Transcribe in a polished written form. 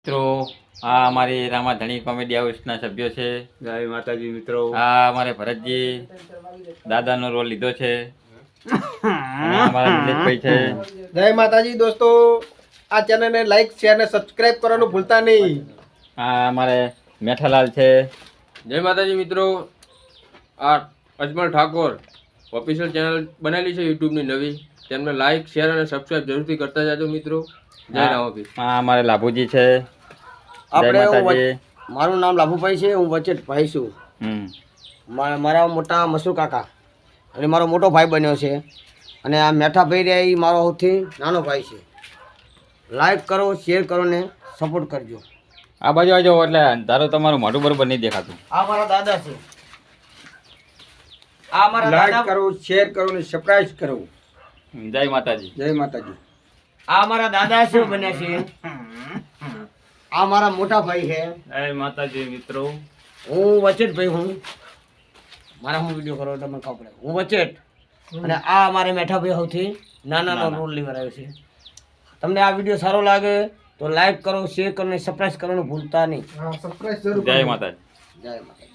મિત્રો આ અમારી રામાધણી કોમેડી હાઉસના સભ્યો છે. જય માતાજી મિત્રો. આ અમારે ભરતજી દાદાનો રોલ લીધો છે. અને અમારા નિલેશભાઈ છે. જય માતાજી દોસ્તો, આ ચેનલને લાઈક શેર ને સબસ્ક્રાઇબ કરવાનું ભૂલતા નહીં. આ અમારે મેઠાલાલ છે. જય માતાજી મિત્રો. આ અજમલ ઠાકોર ઓફિશિયલ ચેનલ બનાવેલી છે યુટ્યુબની નવી. તેમને લાઈક શેર અને સબસ્ક્રાઇબ જરૂરથી કરતા જાજો મિત્રો. જય રામાભી. આ અમારે લાભુજી છે. જય આપણે માતાજી. મારું નામ લાભુભાઈ છે, હું વચ્ચે ભાઈ છું. મારા મોટા મસૂર કાકા અને મારો મોટો ભાઈ બન્યો છે. અને આ મેઠા ભાઈ રહ્યા એ મારો સૌથી નાનો ભાઈ છે. લાઈક કરો, શેર કરો ને સપોર્ટ કરજો. આ બાજુ આવજો એટલે તારું તમારું મોઢું બરોબર નહીં દેખાતું. આ મારા દાદા છે. આ મારા દાદા કરો, શેર કરો ને સબસ્ક્રાઇબ કરો. જય માતાજી. જય માતાજી. આ મારા દાદા છે બન્યા છે. આ મારા મોટા ભાઈ છે. જય માતાજી મિત્રો. હું વચેટ ભાઈ હું. મારા હું વિડીયો કરો તમને ખબર પડે. હું વચેટ અને આ અમારે મેઠા ભાઈ સૌથી નાનાનો રોલ લેવડાવ્યો છે. તમને આ વિડીયો સારો લાગે તો લાઈક કરો, શેર કરો ને સબસ્ક્રાઇબ કરવાનું ભૂલતા નહીં. જય માતાજી. જય માતા.